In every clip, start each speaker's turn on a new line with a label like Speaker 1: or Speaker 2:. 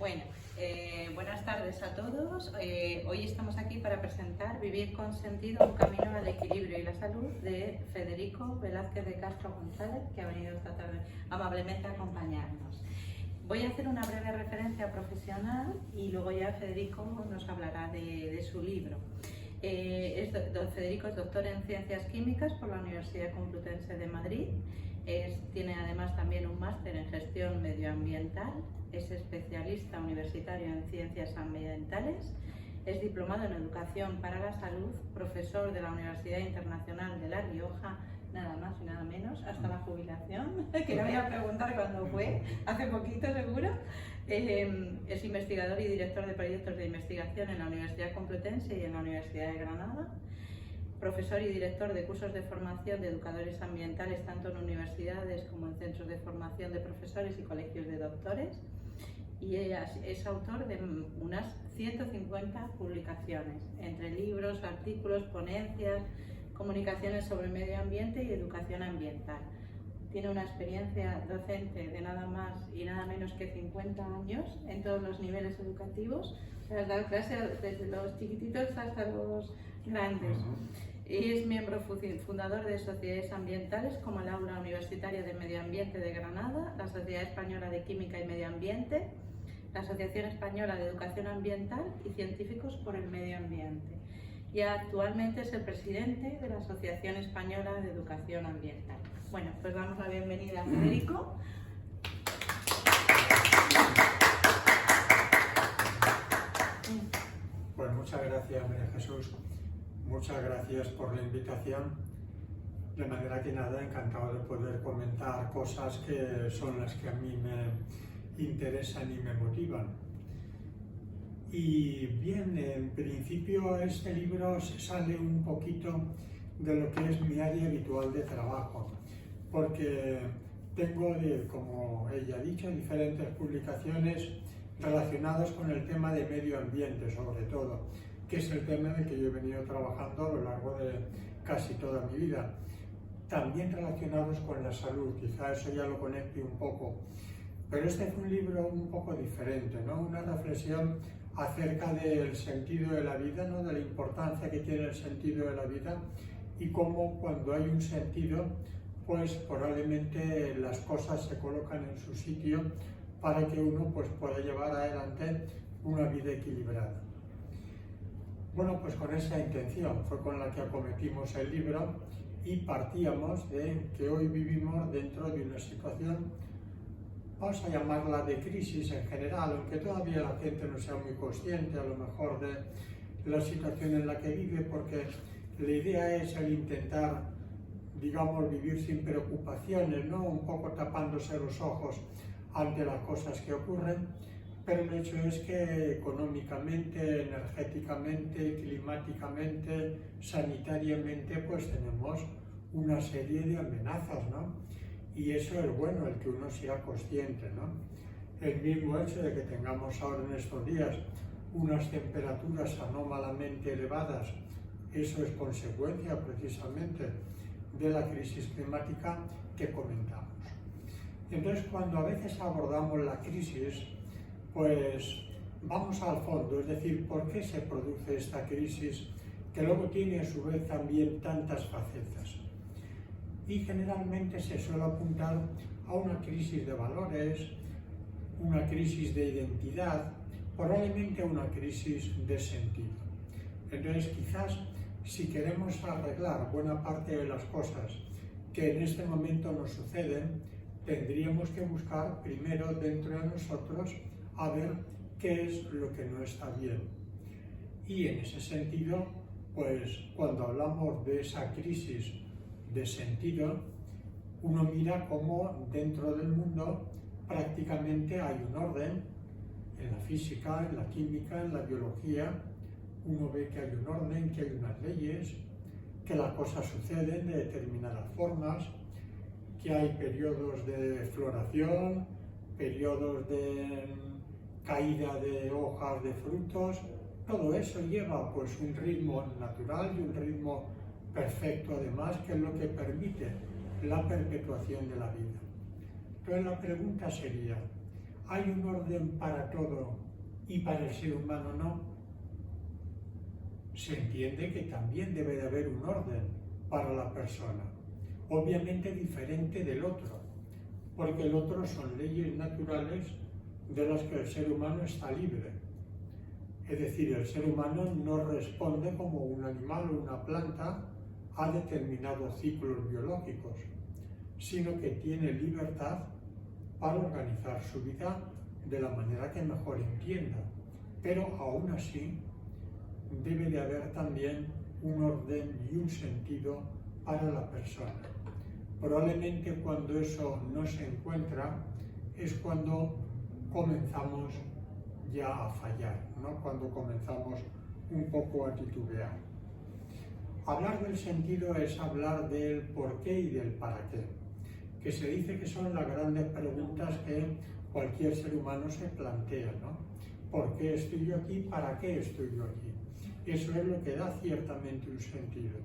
Speaker 1: Bueno, buenas tardes a todos. Hoy estamos aquí para presentar Vivir con sentido, un camino al equilibrio y la salud de Federico Velázquez de Castro González, que ha venido esta tarde amablemente a acompañarnos. Voy a hacer una breve referencia profesional y luego ya Federico nos hablará de su libro. Federico es doctor en Ciencias Químicas por la Universidad Complutense de Madrid. Tiene además también un máster en Gestión Medioambiental, es especialista universitario en Ciencias Ambientales, es diplomado en Educación para la Salud, profesor de la Universidad Internacional de La Rioja, nada más y nada menos, hasta la jubilación, que le voy a preguntar cuándo fue, hace poquito seguro. Es investigador y director de proyectos de investigación en la Universidad Complutense y en la Universidad de Granada. Profesor y director de cursos de formación de educadores ambientales tanto en universidades como en centros de formación de profesores y colegios de doctores, y es autor de unas 150 publicaciones, entre libros, artículos, ponencias, comunicaciones sobre medio ambiente y educación ambiental. Tiene una experiencia docente de nada más y nada menos que 50 años en todos los niveles educativos. Has dado clase desde los chiquititos hasta los grandes. Es miembro fundador de sociedades ambientales como el Aula Universitaria de Medio Ambiente de Granada, la Sociedad Española de Química y Medio Ambiente, la Asociación Española de Educación Ambiental y Científicos por el Medio Ambiente. Y actualmente es el presidente de la Asociación Española de Educación Ambiental. Bueno, pues damos la bienvenida a Federico.
Speaker 2: Pues muchas gracias, María Jesús. Muchas gracias por la invitación. De manera que nada, encantado de poder comentar cosas que son las que a mí me interesan y me motivan. Y bien, en principio este libro sale un poquito de lo que es mi área habitual de trabajo, porque tengo, como ella ha dicho, diferentes publicaciones relacionadas con el tema de medio ambiente, sobre todo, que es el tema en el que yo he venido trabajando a lo largo de casi toda mi vida. También relacionados con la salud, quizá eso ya lo conecte un poco. Pero este es un libro un poco diferente, ¿no? Una reflexión acerca del sentido de la vida, ¿no? De la importancia que tiene el sentido de la vida y cómo cuando hay un sentido, pues probablemente las cosas se colocan en su sitio para que uno pues, pueda llevar adelante una vida equilibrada. Bueno, pues con esa intención fue con la que acometimos el libro y partíamos de que hoy vivimos dentro de una situación, vamos a llamarla de crisis en general, aunque todavía la gente no sea muy consciente a lo mejor de la situación en la que vive, porque la idea es el intentar, digamos, vivir sin preocupaciones, ¿no? Un poco tapándose los ojos ante las cosas que ocurren. Pero el hecho es que económicamente, energéticamente, climáticamente, sanitariamente, pues tenemos una serie de amenazas, ¿no? Y eso es bueno, el que uno sea consciente, ¿no? El mismo hecho de que tengamos ahora en estos días unas temperaturas anómalamente elevadas, eso es consecuencia precisamente de la crisis climática que comentamos. Entonces, cuando a veces abordamos la crisis, pues vamos al fondo, es decir, ¿por qué se produce esta crisis que luego tiene a su vez también tantas facetas? Y generalmente se suele apuntar a una crisis de valores, una crisis de identidad, probablemente una crisis de sentido. Entonces, quizás si queremos arreglar buena parte de las cosas que en este momento nos suceden, tendríamos que buscar primero dentro de nosotros a ver qué es lo que no está bien. Y en ese sentido, pues cuando hablamos de esa crisis de sentido, uno mira cómo dentro del mundo prácticamente hay un orden, en la física, en la química, en la biología, uno ve que hay un orden, que hay unas leyes, que las cosas suceden de determinadas formas, que hay periodos de floración, periodos de caída de hojas de frutos. Todo eso lleva pues un ritmo natural y un ritmo perfecto además, que es lo que permite la perpetuación de la vida. Entonces la pregunta sería, ¿hay un orden para todo y para el ser humano no? Se entiende que también debe de haber un orden para la persona, obviamente diferente del otro, porque el otro son leyes naturales de las que el ser humano está libre. Es decir, el ser humano no responde como un animal o una planta a determinados ciclos biológicos, sino que tiene libertad para organizar su vida de la manera que mejor entienda. Pero aún así, debe de haber también un orden y un sentido para la persona. Probablemente cuando eso no se encuentra es cuando comenzamos ya a fallar, ¿no? Cuando comenzamos un poco a titubear. Hablar del sentido es hablar del por qué y del para qué, que se dice que son las grandes preguntas que cualquier ser humano se plantea, ¿no? ¿Por qué estoy yo aquí? ¿Para qué estoy yo aquí? Eso es lo que da ciertamente un sentido.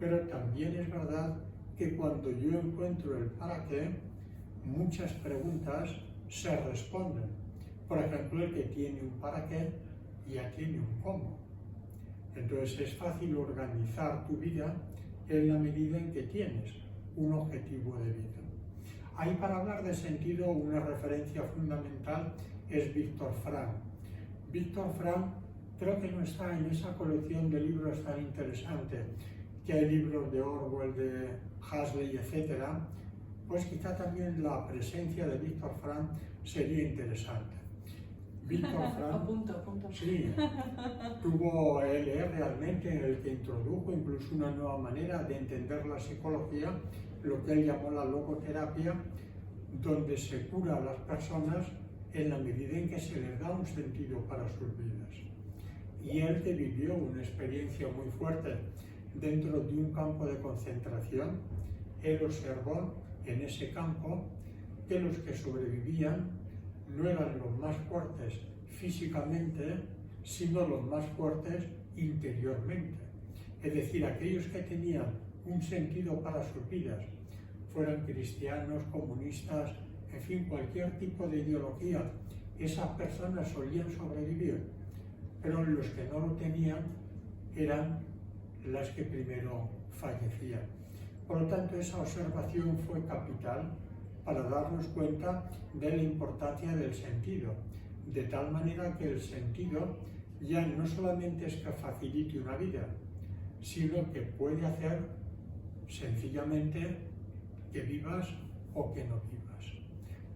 Speaker 2: Pero también es verdad que cuando yo encuentro el para qué, muchas preguntas se responden. Por ejemplo, el que tiene un para qué ya tiene un cómo. Entonces es fácil organizar tu vida en la medida en que tienes un objetivo de vida. Ahí, para hablar de sentido, una referencia fundamental es Viktor Frankl. Viktor Frankl creo que no está en esa colección de libros tan interesante que hay, libros de Orwell, de Huxley, etc. Pues quizá también la presencia de Viktor Frankl sería interesante. Viktor Frankl, sí, él es realmente el que introdujo incluso una nueva manera de entender la psicología, lo que él llamó la logoterapia, donde se cura a las personas en la medida en que se les da un sentido para sus vidas. Y él, que vivió una experiencia muy fuerte dentro de un campo de concentración, él observó en ese campo que los que sobrevivían no eran los más fuertes físicamente, sino los más fuertes interiormente. Es decir, aquellos que tenían un sentido para sus vidas, fueran cristianos, comunistas, en fin, cualquier tipo de ideología, esas personas solían sobrevivir, pero los que no lo tenían eran las que primero fallecían. Por lo tanto, esa observación fue capital para darnos cuenta de la importancia del sentido, de tal manera que el sentido ya no solamente es que facilite una vida, sino que puede hacer sencillamente que vivas o que no vivas.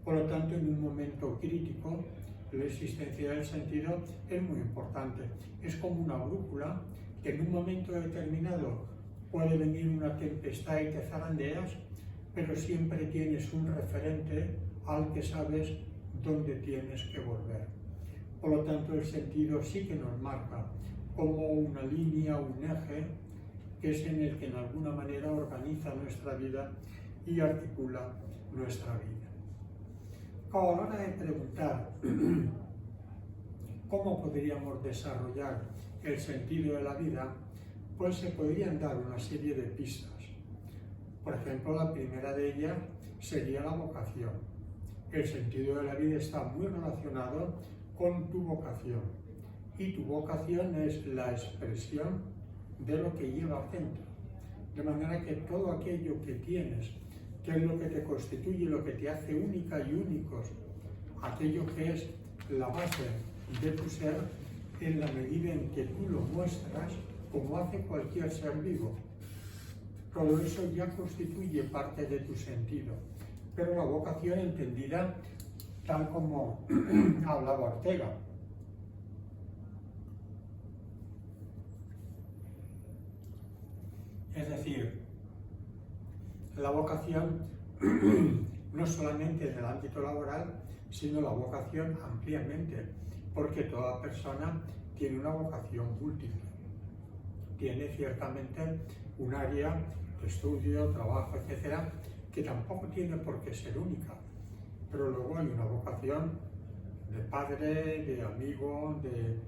Speaker 2: Por lo tanto, en un momento crítico, la existencia del sentido es muy importante. Es como una brújula que en un momento determinado puede venir una tempestad y te zarandeas, pero siempre tienes un referente al que sabes dónde tienes que volver. Por lo tanto, el sentido sí que nos marca como una línea, un eje, que es en el que en alguna manera organiza nuestra vida y articula nuestra vida. A la hora de preguntar cómo podríamos desarrollar el sentido de la vida, pues se podrían dar una serie de pistas. Por ejemplo, la primera de ellas sería la vocación. El sentido de la vida está muy relacionado con tu vocación, y tu vocación es la expresión de lo que llevas dentro. De manera que todo aquello que tienes, que es lo que te constituye, lo que te hace única y únicos, aquello que es la base de tu ser, en la medida en que tú lo muestras, como hace cualquier ser vivo. Todo eso ya constituye parte de tu sentido. Pero la vocación entendida tal como hablaba Ortega. Es decir, la vocación no solamente en el ámbito laboral, sino la vocación ampliamente, porque toda persona tiene una vocación múltiple. Tiene ciertamente un área de estudio, trabajo, etcétera, que tampoco tiene por qué ser única. Pero luego hay una vocación de padre, de amigo, de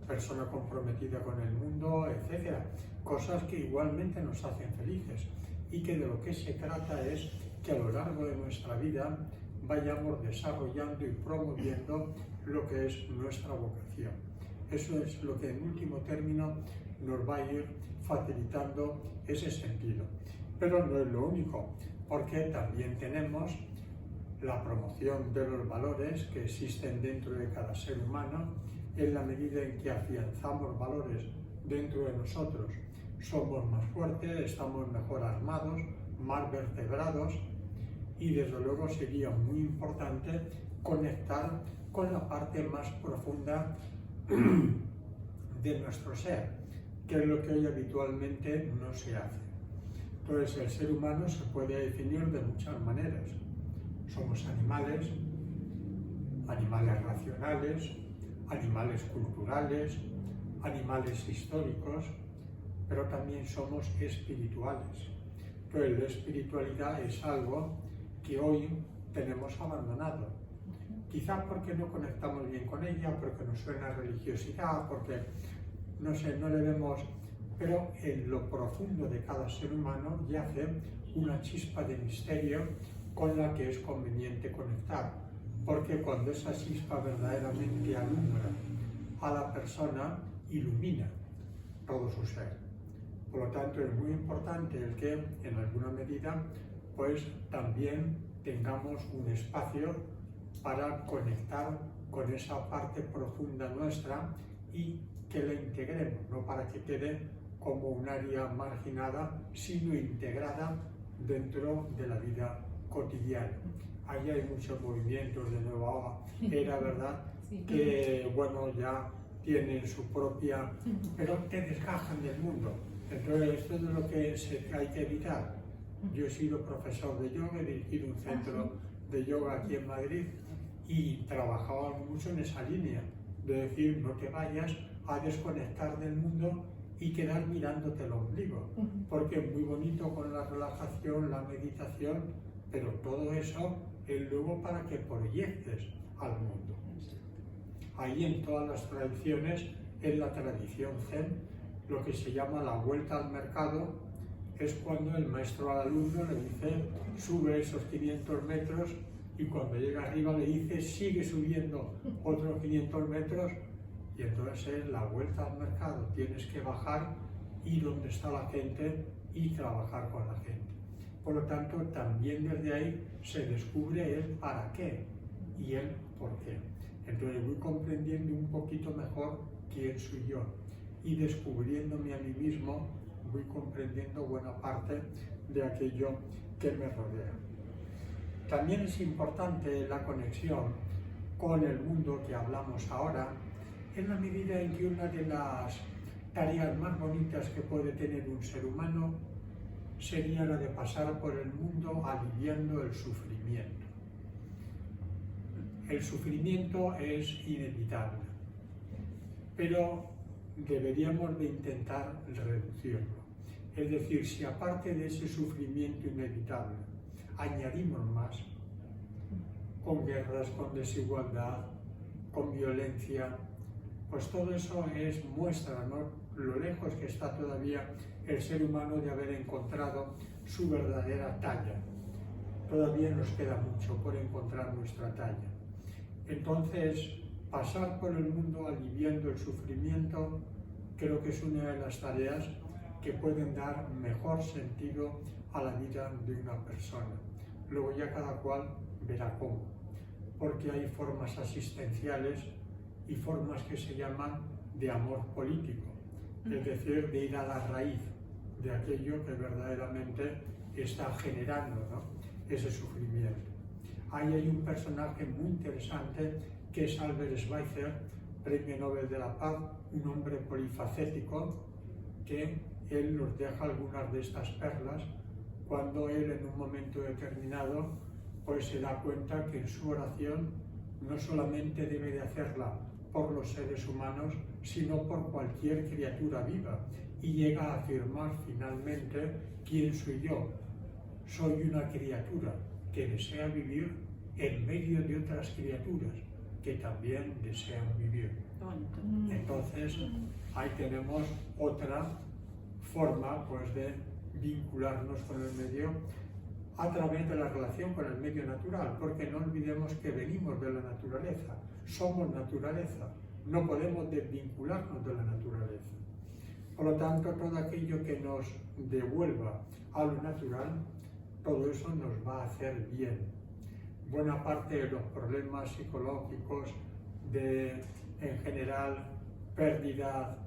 Speaker 2: persona comprometida con el mundo, etcétera. Cosas que igualmente nos hacen felices y que de lo que se trata es que a lo largo de nuestra vida vayamos desarrollando y promoviendo lo que es nuestra vocación. Eso es lo que en último término nos va a ir facilitando ese sentido. Pero no es lo único, porque también tenemos la promoción de los valores que existen dentro de cada ser humano. En la medida en que afianzamos valores dentro de nosotros, somos más fuertes, estamos mejor armados, más vertebrados, y desde luego sería muy importante conectar con la parte más profunda de nuestro ser, que es lo que hoy habitualmente no se hace. Entonces, el ser humano se puede definir de muchas maneras. Somos animales, animales racionales, animales culturales, animales históricos, pero también somos espirituales. Entonces, la espiritualidad es algo que hoy tenemos abandonado. Quizá porque no conectamos bien con ella, porque nos suena a religiosidad, porque no sé, no le vemos, pero en lo profundo de cada ser humano yace una chispa de misterio con la que es conveniente conectar, porque cuando esa chispa verdaderamente alumbra a la persona, ilumina todo su ser. Por lo tanto, es muy importante el que, en alguna medida, pues también tengamos un espacio para conectar con esa parte profunda nuestra y que la integremos, no para que quede como un área marginada, sino integrada dentro de la vida cotidiana. Ahí hay muchos movimientos de nueva era, ¿verdad? Que, bueno, ya tienen su propia, pero te desgajan del mundo. Entonces, esto es lo que hay que evitar. Yo he sido profesor de yoga, he dirigido un centro de yoga aquí en Madrid y trabajaba mucho en esa línea, de decir, no te vayas a desconectar del mundo y quedar mirándote el ombligo, porque es muy bonito con la relajación, la meditación, pero todo eso es luego para que proyectes al mundo. Ahí en todas las tradiciones, en la tradición Zen, lo que se llama la vuelta al mercado es cuando el maestro al alumno le dice, sube esos 500 metros, y cuando llega arriba le dice, sigue subiendo otros 500 metros, y entonces es la vuelta al mercado. Tienes que bajar, ir donde está la gente y trabajar con la gente. Por lo tanto, también desde ahí se descubre el para qué y el por qué. Entonces voy comprendiendo un poquito mejor quién soy yo, y descubriéndome a mí mismo voy comprendiendo buena parte de aquello que me rodea. También es importante la conexión con el mundo que hablamos ahora, en la medida en que una de las tareas más bonitas que puede tener un ser humano sería la de pasar por el mundo aliviando el sufrimiento. El sufrimiento es inevitable, pero deberíamos de intentar reducirlo. Es decir, si aparte de ese sufrimiento inevitable añadimos más, con guerras, con desigualdad, con violencia, pues todo eso es muestra, ¿no?, lo lejos que está todavía el ser humano de haber encontrado su verdadera talla. Todavía nos queda mucho por encontrar nuestra talla. Entonces, pasar por el mundo aliviando el sufrimiento creo que es una de las tareas que pueden dar mejor sentido a la vida de una persona. Luego ya cada cual verá cómo, porque hay formas asistenciales y formas que se llaman de amor político, es decir, de ir a la raíz de aquello que verdaderamente está generando, ¿no?, ese sufrimiento. Ahí hay un personaje muy interesante que es Albert Schweitzer, Premio Nobel de la Paz, un hombre polifacético, que él nos deja algunas de estas perlas cuando él en un momento determinado pues se da cuenta que en su oración no solamente debe de hacerla por los seres humanos, sino por cualquier criatura viva, y llega a afirmar finalmente, ¿quién soy yo? Soy una criatura que desea vivir en medio de otras criaturas que también desean vivir. Entonces, ahí tenemos otra forma pues de vincularnos con el medio a través de la relación con el medio natural, porque no olvidemos que venimos de la naturaleza, somos naturaleza, no podemos desvincularnos de la naturaleza. Por lo tanto, todo aquello que nos devuelva a lo natural, todo eso nos va a hacer bien. Buena parte de los problemas psicológicos en general, pérdida,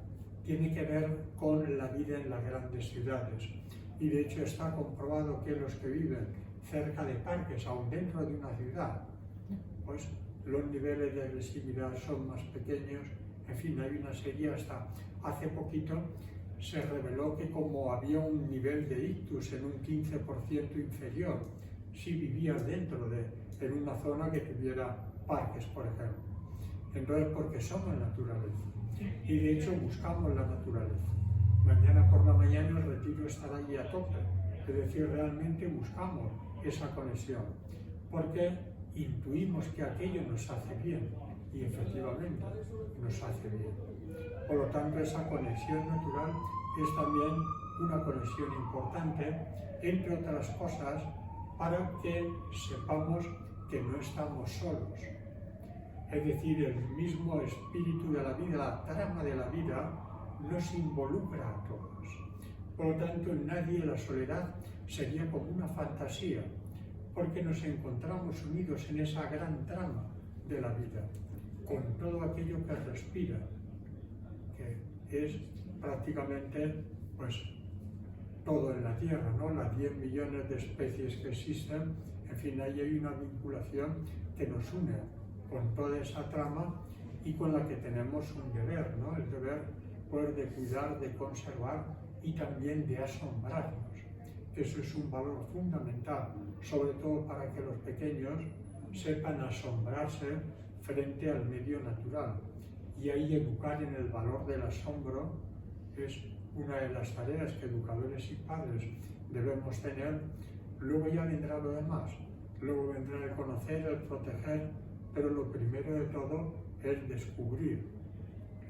Speaker 2: tiene que ver con la vida en las grandes ciudades. Y de hecho está comprobado que los que viven cerca de parques, aún dentro de una ciudad, pues los niveles de agresividad son más pequeños. En fin, hay una serie, hasta hace poquito se reveló que como había un nivel de ictus en un 15% inferior si vivías en una zona que tuviera parques, por ejemplo. Entonces, porque somos naturaleza. Y de hecho buscamos la naturaleza. Mañana por la mañana el retiro estará allí a tope. Es decir, realmente buscamos esa conexión. Porque intuimos que aquello nos hace bien. Y efectivamente nos hace bien. Por lo tanto, esa conexión natural es también una conexión importante, entre otras cosas, para que sepamos que no estamos solos. Es decir, el mismo espíritu de la vida, la trama de la vida, nos involucra a todos. Por lo tanto, en nadie la soledad sería como una fantasía, porque nos encontramos unidos en esa gran trama de la vida, con todo aquello que respira, que es prácticamente pues todo en la Tierra, ¿no? Las 10 millones de especies que existen, en fin, ahí hay una vinculación que nos une con toda esa trama y con la que tenemos un deber, ¿no? El deber pues, de cuidar, de conservar y también de asombrarnos. Eso es un valor fundamental, sobre todo para que los pequeños sepan asombrarse frente al medio natural. Y ahí educar en el valor del asombro es una de las tareas que educadores y padres debemos tener. Luego ya vendrá lo demás, luego vendrá el conocer, el proteger, pero lo primero de todo es descubrir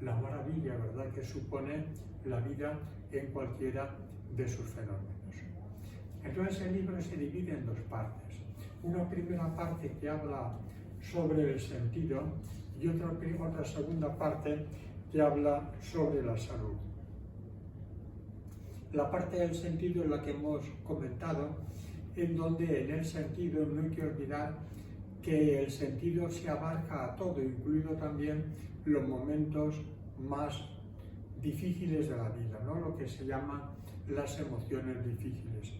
Speaker 2: la maravilla, ¿verdad?, que supone la vida en cualquiera de sus fenómenos. Entonces el libro se divide en dos partes. Una primera parte que habla sobre el sentido y otra segunda parte que habla sobre la salud. La parte del sentido es la que hemos comentado, en donde en el sentido no hay que olvidar que el sentido se abarca a todo, incluido también los momentos más difíciles de la vida, ¿no? Lo que se llama las emociones difíciles.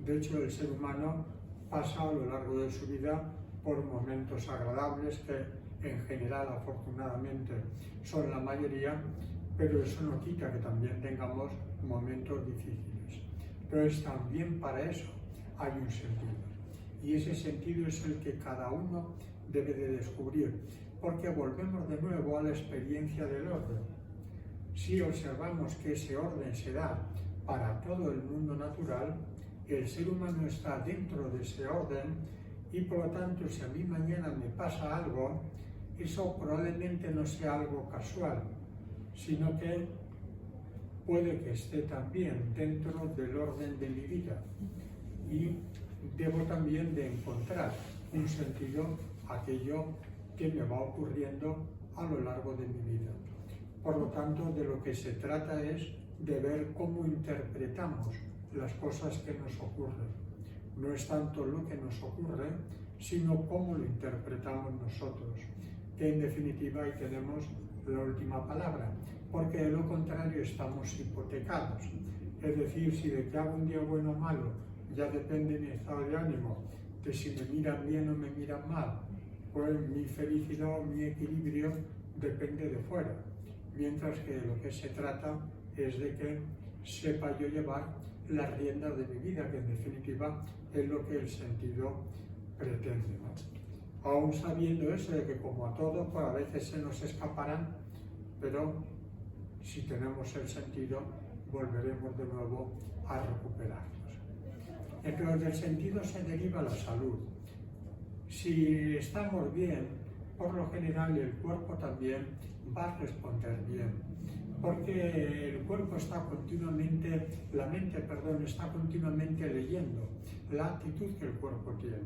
Speaker 2: De hecho, el ser humano pasa a lo largo de su vida por momentos agradables que en general, afortunadamente, son la mayoría, pero eso no quita que también tengamos momentos difíciles. Entonces, también para eso hay un sentido. Y ese sentido es el que cada uno debe de descubrir, porque volvemos de nuevo a la experiencia del orden. Si observamos que ese orden se da para todo el mundo natural, el ser humano está dentro de ese orden y por lo tanto, si a mí mañana me pasa algo, eso probablemente no sea algo casual, sino que puede que esté también dentro del orden de mi vida y debo también de encontrar un sentido a aquello que me va ocurriendo a lo largo de mi vida. Por lo tanto, de lo que se trata es de ver cómo interpretamos las cosas que nos ocurren. No es tanto lo que nos ocurre, sino cómo lo interpretamos nosotros, que en definitiva ahí tenemos la última palabra, porque de lo contrario estamos hipotecados. Es decir, si de que hago un día bueno o malo ya depende mi estado de ánimo, de si me miran bien o me miran mal, pues mi felicidad o mi equilibrio depende de fuera, mientras que de lo que se trata es de que sepa yo llevar las riendas de mi vida, que en definitiva es lo que el sentido pretende, ¿no? Aún sabiendo eso de que como a todos, pues a veces se nos escaparán, pero si tenemos el sentido, volveremos de nuevo a recuperarlos. Entonces del sentido se deriva la salud. Si estamos bien, por lo general el cuerpo también va a responder bien, porque el cuerpo está continuamente, la mente, perdón, está continuamente leyendo la actitud que el cuerpo tiene.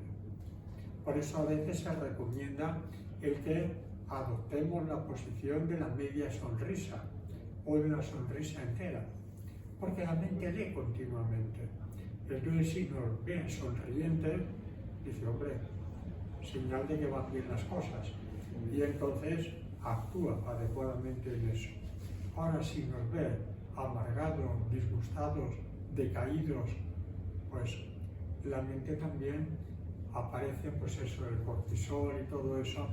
Speaker 2: Por eso a veces se recomienda el que adoptemos la posición de la media sonrisa o de la sonrisa entera, porque la mente lee continuamente. Entonces, si nos ve sonriente, dice, hombre, señal de que van bien las cosas, y entonces actúa adecuadamente en eso. Ahora, si nos ve amargados, disgustados, decaídos, pues la mente también aparece, pues eso, el cortisol y todo eso,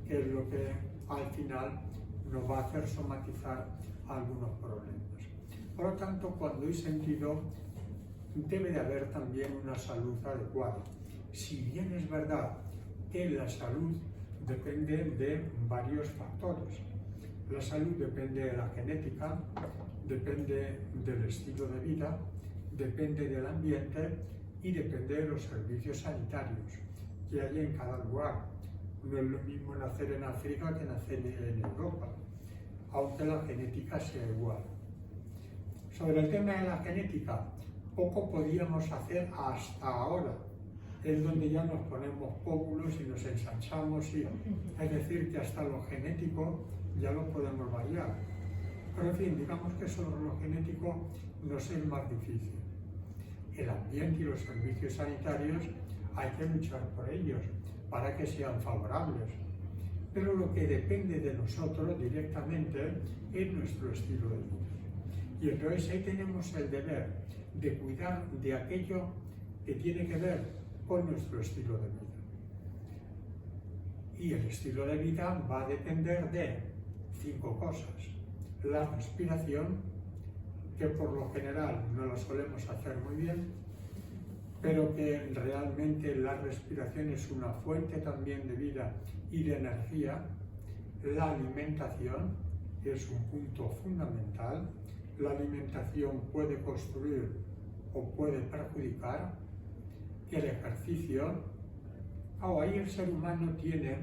Speaker 2: que es lo que al final nos va a hacer somatizar algunos problemas. Por lo tanto, cuando hay sentido, debe de haber también una salud adecuada. Si bien es verdad que la salud depende de varios factores. La salud depende de la genética, depende del estilo de vida, depende del ambiente y depende de los servicios sanitarios que hay en cada lugar. No es lo mismo nacer en África que nacer en Europa, aunque la genética sea igual. Sobre el tema de la genética, poco podíamos hacer hasta ahora. Es donde ya nos ponemos pómulos y nos ensanchamos, y es decir, que hasta lo genético ya lo podemos variar. Pero en fin, digamos que sobre lo genético nos es más difícil. El ambiente y los servicios sanitarios hay que luchar por ellos para que sean favorables. Pero lo que depende de nosotros directamente es nuestro estilo de vida. Y entonces ahí tenemos el deber de cuidar de aquello que tiene que ver con nuestro estilo de vida. Y el estilo de vida va a depender de 5 cosas. La respiración, que por lo general no la solemos hacer muy bien, pero que realmente la respiración es una fuente también de vida y de energía. La alimentación es un punto fundamental. La alimentación puede construir o puede perjudicar. El ejercicio, ahí el ser humano tiene,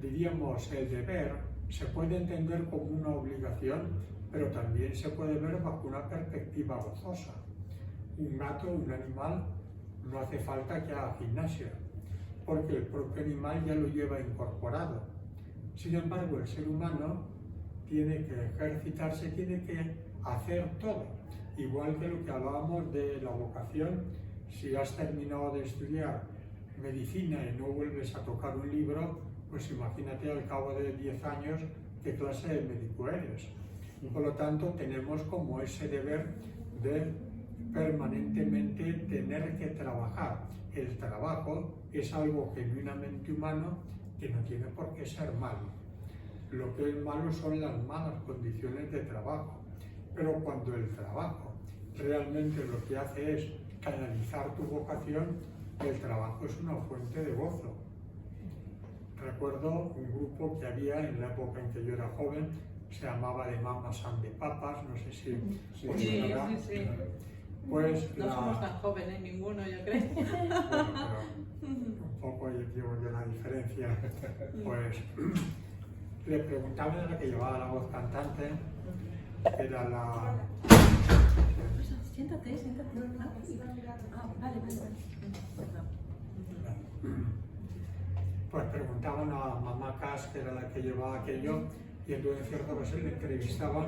Speaker 2: diríamos, el deber, se puede entender como una obligación, pero también se puede ver bajo una perspectiva gozosa. Un gato, un animal, no hace falta que haga gimnasia, porque el propio animal ya lo lleva incorporado. Sin embargo, el ser humano tiene que ejercitarse, tiene que hacer todo, igual que lo que hablábamos de la vocación. Si has terminado de estudiar medicina y no vuelves a tocar un libro, pues imagínate al cabo de 10 años qué clase de médico eres. Por lo tanto, tenemos como ese deber de permanentemente tener que trabajar. El trabajo es algo genuinamente humano que no tiene por qué ser malo. Lo que es malo son las malas condiciones de trabajo. Pero cuando el trabajo realmente lo que hace es canalizar tu vocación, el trabajo es una fuente de gozo. Recuerdo un grupo que había en la época en que yo era joven, se llamaba de Mamas and the Papas, no sé si os sonará.
Speaker 1: Sí.
Speaker 2: Pues
Speaker 1: no somos tan jóvenes ninguno, yo creo.
Speaker 2: Bueno, pero un poco llevo yo la diferencia. Pues le preguntaba a la que llevaba la voz cantante, que era la...
Speaker 1: Siéntate. Vale.
Speaker 2: Pues preguntaban a Mamá Cas, que era la que llevaba aquello, y entonces en cierta ocasión le entrevistaban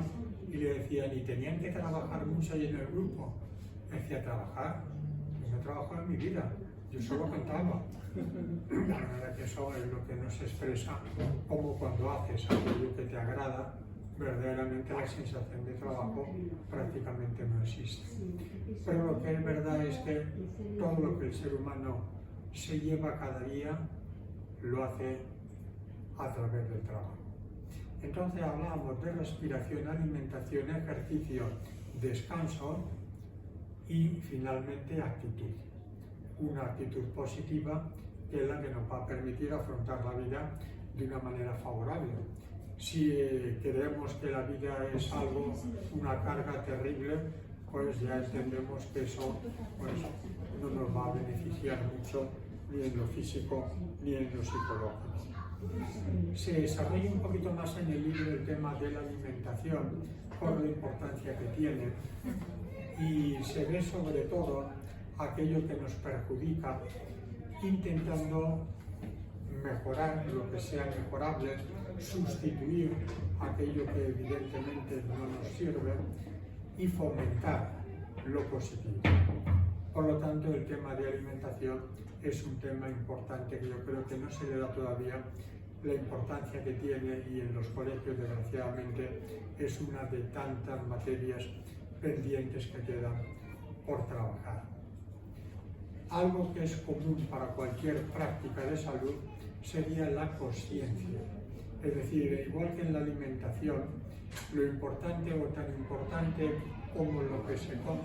Speaker 2: y le decían, ¿y tenían que trabajar mucho ahí en el grupo? Decía, ¿trabajar? Yo no he trabajado en mi vida, yo solo cantaba. La verdad que eso es lo que nos expresa, como cuando haces aquello que te agrada, verdaderamente la sensación de trabajo prácticamente no existe. Pero lo que es verdad es que todo lo que el ser humano se lleva cada día lo hace a través del trabajo. Entonces hablábamos de respiración, alimentación, ejercicio, descanso y finalmente actitud. Una actitud positiva que es la que nos va a permitir afrontar la vida de una manera favorable. Si creemos que la vida es algo, una carga terrible, pues ya entendemos que eso pues, no nos va a beneficiar mucho ni en lo físico, ni en lo psicológico. Se desarrolla un poquito más en el libro el tema de la alimentación, por la importancia que tiene, y se ve sobre todo aquello que nos perjudica, intentando mejorar lo que sea mejorable, sustituir aquello que evidentemente no nos sirve y fomentar lo positivo. Por lo tanto, el tema de alimentación es un tema importante que yo creo que no se le da todavía la importancia que tiene, y en los colegios, desgraciadamente, es una de tantas materias pendientes que quedan por trabajar. Algo que es común para cualquier práctica de salud sería la consciencia. Es decir, igual que en la alimentación, lo importante o tan importante como lo que se come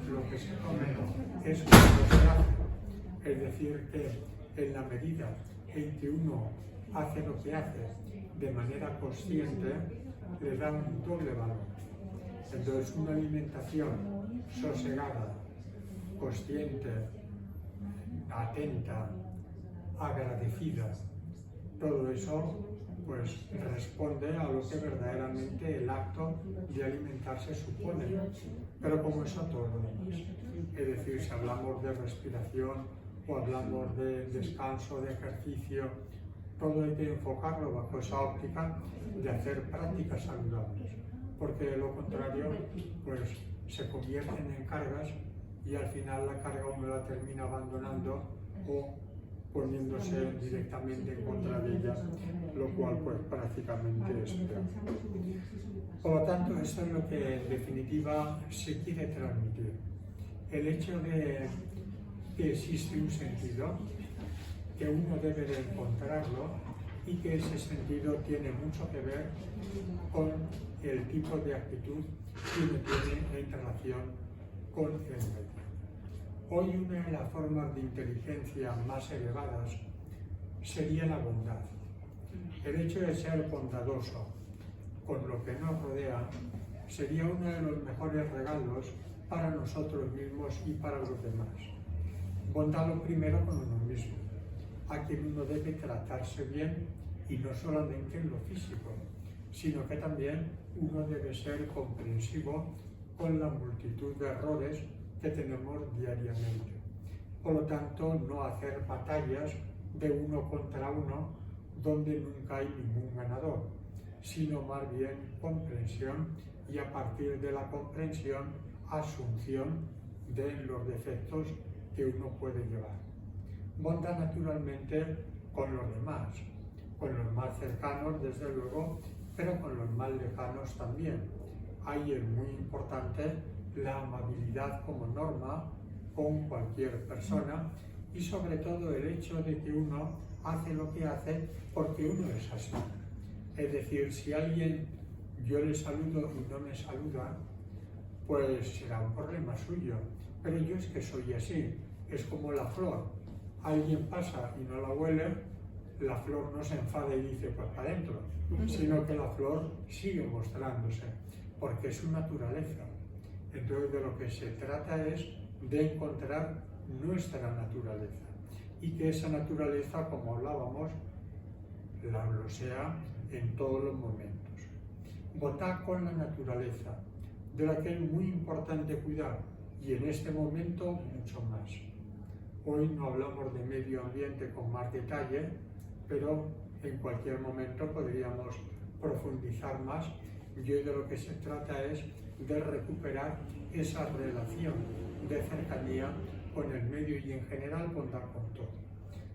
Speaker 2: es cuando se hace. Es decir, que en la medida en que uno hace lo que hace de manera consciente, le da un doble valor. Entonces, una alimentación sosegada, consciente, atenta, agradecida, todo eso pues responde a lo que verdaderamente el acto de alimentarse supone. Pero como eso todo lo demás. Es decir, si hablamos de respiración o hablamos de descanso, de ejercicio, todo hay que enfocarlo bajo esa óptica de hacer prácticas saludables, porque de lo contrario pues se convierten en cargas y al final la carga uno la termina abandonando o poniéndose directamente en contra de ella, lo cual pues prácticamente es peor. Por lo tanto, esto es lo que en definitiva se quiere transmitir. El hecho de que existe un sentido, que uno debe de encontrarlo, y que ese sentido tiene mucho que ver con el tipo de actitud que uno tiene en relación con el medio. Hoy una de las formas de inteligencia más elevadas sería la bondad. El hecho de ser bondadoso con lo que nos rodea sería uno de los mejores regalos para nosotros mismos y para los demás. Bondad lo primero con uno mismo, a quien uno debe tratarse bien, y no solamente en lo físico, sino que también uno debe ser comprensivo con la multitud de errores que tenemos diariamente. Por lo tanto, no hacer batallas de uno contra uno donde nunca hay ningún ganador, sino más bien comprensión, y a partir de la comprensión, asunción de los defectos que uno puede llevar. Bondad naturalmente con los demás, con los más cercanos desde luego, pero con los más lejanos también. Ahí es muy importante la amabilidad como norma con cualquier persona, y sobre todo el hecho de que uno hace lo que hace porque uno es así. Es decir, si alguien yo le saludo y no me saluda, pues será un problema suyo, pero yo es que soy así. Es como la flor, alguien pasa y no la huele, la flor no se enfada y dice pues para adentro, sino que la flor sigue mostrándose porque es su naturaleza. Entonces, de lo que se trata es de encontrar nuestra naturaleza, y que esa naturaleza, como hablábamos, lo sea en todos los momentos. Votar con la naturaleza, de la que es muy importante cuidar, y en este momento mucho más. Hoy no hablamos de medio ambiente con más detalle, pero en cualquier momento podríamos profundizar más, y hoy de lo que se trata es de recuperar esa relación de cercanía con el medio y en general contar con todo.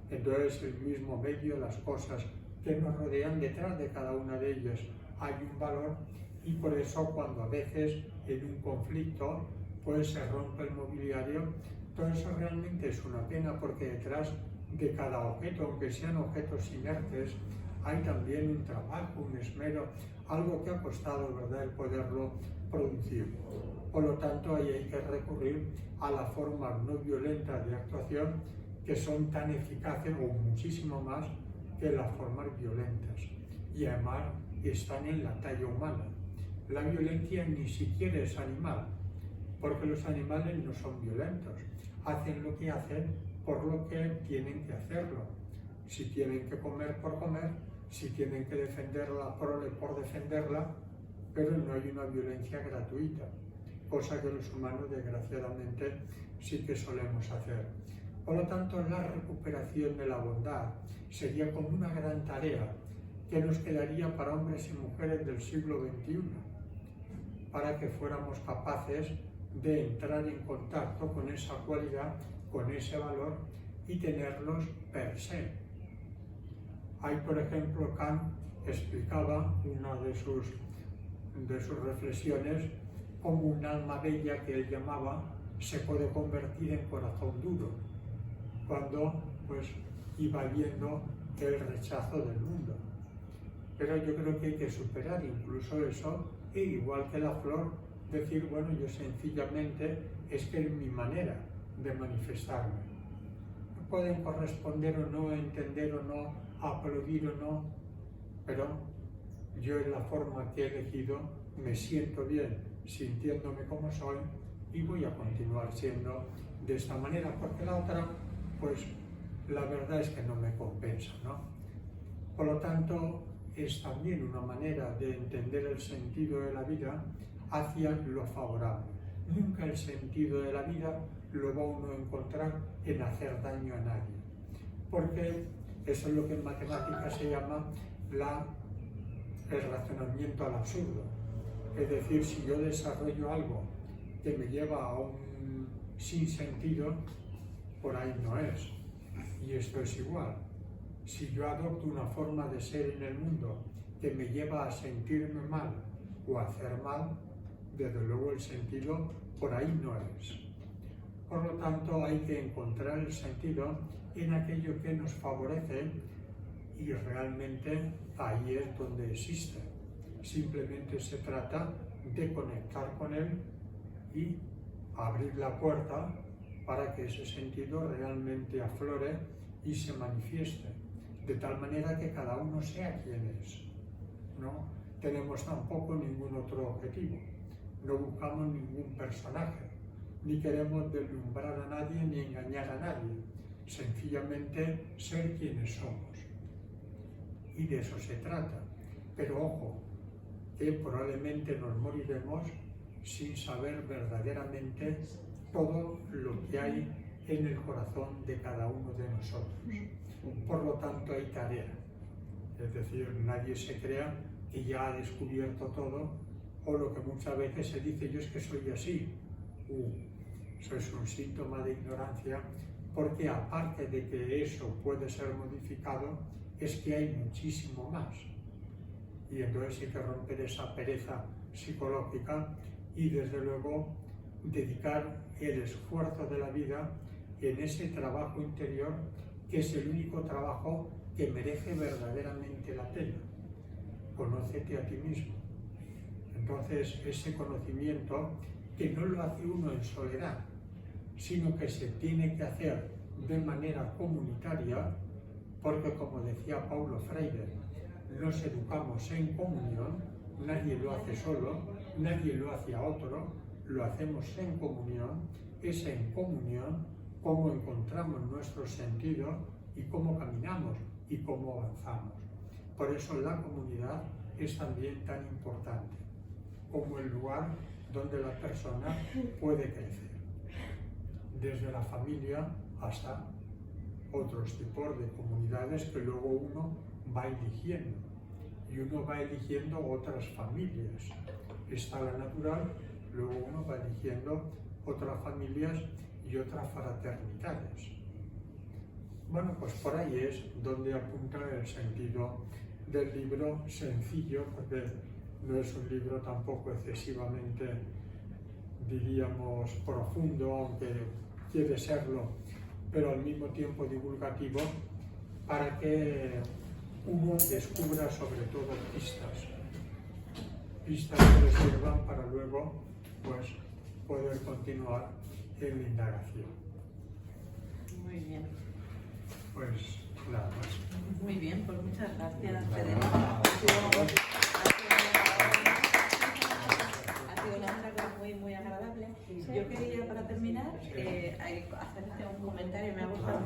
Speaker 2: Entonces, el mismo medio, las cosas que nos rodean, detrás de cada una de ellas hay un valor, y por eso cuando a veces en un conflicto pues se rompe el mobiliario, todo eso realmente es una pena, porque detrás de cada objeto, aunque sean objetos inertes, hay también un trabajo, un esmero, algo que ha costado, ¿verdad?, el poderlo producir. Por lo tanto, ahí hay que recurrir a las formas no violentas de actuación, que son tan eficaces o muchísimo más que las formas violentas, y además están en la talla humana. La violencia ni siquiera es animal, porque los animales no son violentos, hacen lo que hacen por lo que tienen que hacerlo. Si tienen que comer por comer, si tienen que defender la prole por defenderla, pero no hay una violencia gratuita, cosa que los humanos desgraciadamente sí que solemos hacer. Por lo tanto, la recuperación de la bondad sería como una gran tarea que nos quedaría para hombres y mujeres del siglo XXI, para que fuéramos capaces de entrar en contacto con esa cualidad, con ese valor y tenerlos per se. Hay, por ejemplo, Kant explicaba una de sus reflexiones como un alma bella que él llamaba se puede convertir en corazón duro, cuando pues iba viendo el rechazo del mundo. Pero yo creo que hay que superar incluso eso, e igual que la flor, decir, bueno, yo sencillamente es que es mi manera de manifestarme. Pueden corresponder o no, entender o no, aplaudir o no, pero yo en la forma que he elegido me siento bien, sintiéndome como soy, y voy a continuar siendo de esta manera, porque la otra, pues la verdad es que no me compensa, ¿no? Por lo tanto, es también una manera de entender el sentido de la vida hacia lo favorable. Nunca el sentido de la vida lo va uno a encontrar en hacer daño a nadie, porque eso es lo que en matemáticas se llama el razonamiento al absurdo. Es decir, si yo desarrollo algo que me lleva a un sinsentido, por ahí no es. Y esto es igual. Si yo adopto una forma de ser en el mundo que me lleva a sentirme mal o a hacer mal, desde luego el sentido por ahí no es. Por lo tanto, hay que encontrar el sentido en aquello que nos favorece y realmente ahí es donde existe. Simplemente se trata de conectar con él y abrir la puerta para que ese sentido realmente aflore y se manifieste, de tal manera que cada uno sea quien es. No tenemos tampoco ningún otro objetivo, no buscamos ningún personaje, ni queremos deslumbrar a nadie ni engañar a nadie, sencillamente ser quienes somos. Y de eso se trata. Pero ojo, que probablemente nos moriremos sin saber verdaderamente todo lo que hay en el corazón de cada uno de nosotros. Por lo tanto, hay tarea. Es decir, nadie se crea que ya ha descubierto todo, o lo que muchas veces se dice, yo es que soy así. Eso es un síntoma de ignorancia, porque aparte de que eso puede ser modificado, es que hay muchísimo más. Y entonces hay que romper esa pereza psicológica y desde luego dedicar el esfuerzo de la vida en ese trabajo interior, que es el único trabajo que merece verdaderamente la pena. Conócete a ti mismo. Entonces, ese conocimiento que no lo hace uno en soledad, sino que se tiene que hacer de manera comunitaria, porque como decía Paulo Freire, nos educamos en comunión, nadie lo hace solo, nadie lo hace a otro, lo hacemos en comunión. Es en comunión cómo encontramos nuestro sentido y cómo caminamos y cómo avanzamos. Por eso la comunidad es también tan importante como el lugar donde la persona puede crecer, desde la familia hasta otros tipos de comunidades que luego uno va eligiendo, y uno va eligiendo otras familias. Está la natural, luego uno va eligiendo otras familias y otras fraternidades. Bueno, pues por ahí es donde apunta el sentido del libro, sencillo, porque no es un libro tampoco excesivamente, diríamos, profundo, aunque quiere serlo, pero al mismo tiempo divulgativo, para que uno descubra sobre todo pistas que le sirvan para luego pues poder continuar en la indagación.
Speaker 1: Muy bien.
Speaker 2: Pues nada más.
Speaker 1: Muy bien, pues muchas gracias,
Speaker 2: Nada.
Speaker 1: Federico. Ha sido una charla muy agradable. Yo quería, para terminar, hacerte un comentario. Me ha gustado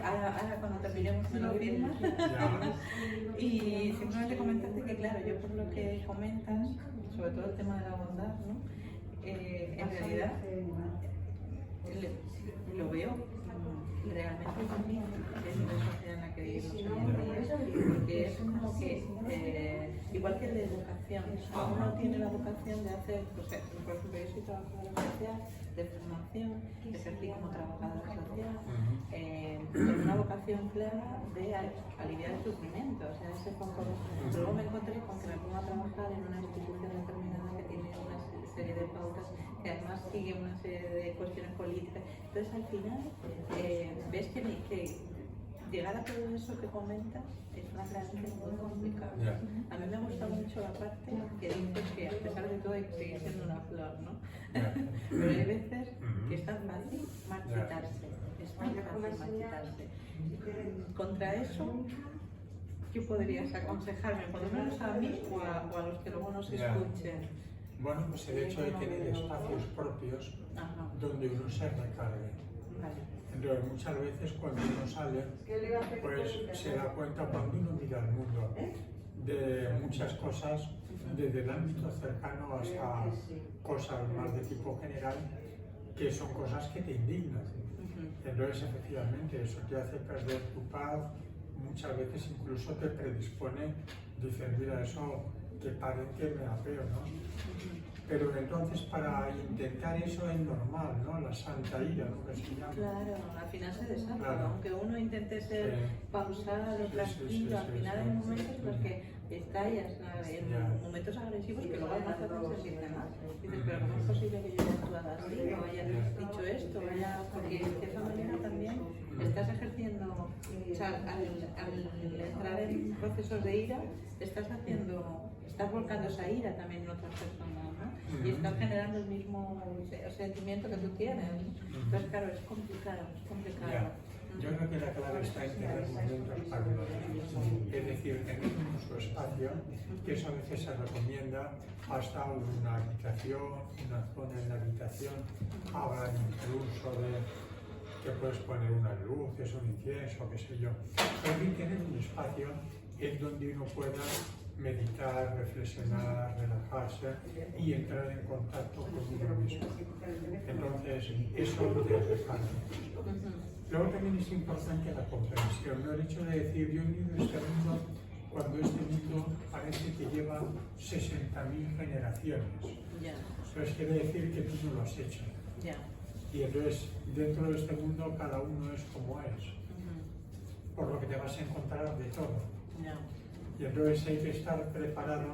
Speaker 1: Ahora cuando terminemos me lo firmas. Y simplemente comentarte que, claro, yo por lo que comentas, sobre todo el tema de la bondad, ¿no? En realidad lo veo realmente conmigo, en la sociedad en la que vivimos hoy en día, porque es como que, igual que de educación, uno tiene la vocación de hacer, pues, por ejemplo, yo soy trabajadora social, de formación, ejercí como trabajadora social, con una vocación clara de aliviar el sufrimiento, o sea, ese poco. Luego me encontré con que me pongo a trabajar en una institución determinada que tiene una serie de pautas que además sigue una serie de cuestiones políticas. Entonces al final ves que llegar a todo eso que comentas es una realmente muy complicada. A mí me ha gustado mucho la parte que dices que a pesar de todo hay que seguir siendo una flor, ¿no? Pero hay veces que es tan fácil marchitarse, es tan fácil marchitarse. Contra eso, ¿qué podrías aconsejarme, por lo menos a mí o a los que luego nos escuchen?
Speaker 2: Bueno, pues el hecho de tener espacios propios donde uno se recargue. Entonces, muchas veces cuando uno sale, pues se da cuenta cuando uno mira al mundo de muchas cosas, desde el ámbito cercano hasta cosas más de tipo general, que son cosas que te indignan. Entonces, efectivamente, eso te hace perder tu paz, muchas veces incluso te predispone, dices, mira, eso que pare que me apeo, ¿no? Pero entonces para intentar eso es normal, ¿no? La santa ira, ¿no? Que se llama.
Speaker 1: Claro, al final se desata, aunque uno intente ser pausado, tranquilo, al final hay momentos en los que estallas en momentos agresivos que luego además te hacen sentirte mal. Dices, pero ¿cómo es posible que yo haya actuado así o haya dicho esto? Porque de cierta manera también estás ejerciendo, o sea, al entrar en procesos de ira, estás volcando esa ira también en otras personas, ¿no? Y estás generando el mismo sentimiento que tú tienes. Entonces, claro, es complicado, es complicado.
Speaker 2: Yo creo que la clave está en tener momentos para uno. Es decir, tener nuestro espacio, que eso a veces se recomienda hasta una habitación, una zona en la habitación, hablan incluso de que puedes poner unas luces, un incienso, qué sé yo. Pero hay que tener un espacio en donde uno pueda meditar, reflexionar, relajarse y entrar en contacto con uno mismo. Entonces, eso te recarga. Luego también es importante la comprensión, ¿no? El hecho de decir, yo he venido a este mundo cuando este mundo parece que lleva 60.000 generaciones. Entonces quiere decir que tú no lo has hecho. Y entonces, dentro de este mundo, cada uno es como es. Por lo que te vas a encontrar de todo. Y entonces hay que estar preparado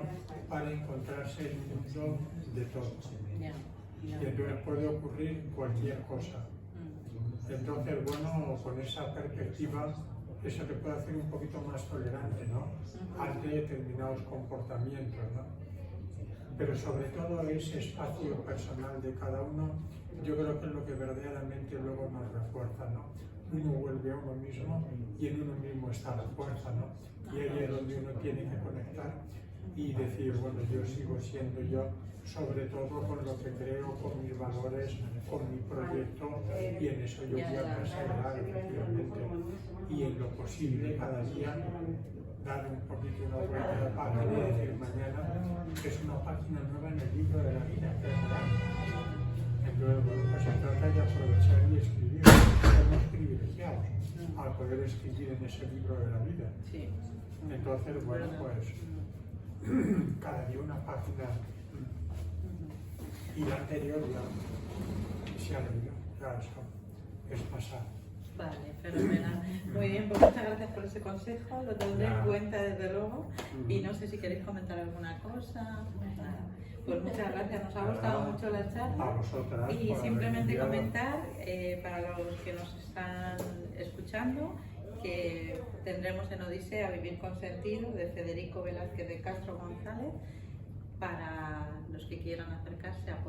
Speaker 2: para encontrarse en un mundo de todo. Y entonces puede ocurrir cualquier cosa. Entonces, bueno, con esa perspectiva, eso te puede hacer un poquito más tolerante, ¿no? Ante determinados comportamientos, ¿no? Pero sobre todo ese espacio personal de cada uno, yo creo que es lo que verdaderamente luego nos refuerza, ¿no? Uno vuelve a uno mismo y en uno mismo está la fuerza, ¿no? Y ahí es donde uno tiene que conectar y decir, bueno, yo sigo siendo yo, sobre todo con lo que creo, con mis valores, con mi proyecto, y en eso yo voy a perseverar, efectivamente. Y en lo posible, cada día, dar un poquito una vuelta a la página y decir mañana que es una página nueva en el libro de la vida. Entonces, bueno, pues se trata de aprovechar y escribir. Somos privilegiados al poder escribir en ese libro de la vida. Entonces, bueno, pues cada día una página y la anterior ya se ha leído, ya eso es pasar.
Speaker 1: Vale, fenomenal. Muy bien, pues muchas gracias por ese consejo, lo tendré en cuenta desde luego. Y no sé si queréis comentar alguna cosa. Pues muchas gracias, nos ha gustado mucho la charla.
Speaker 2: A vosotras.
Speaker 1: Y simplemente comentar para los que nos están escuchando que tendremos en Odisea Vivir con Sentido de Federico Velázquez de Castro González para los que quieran acercarse a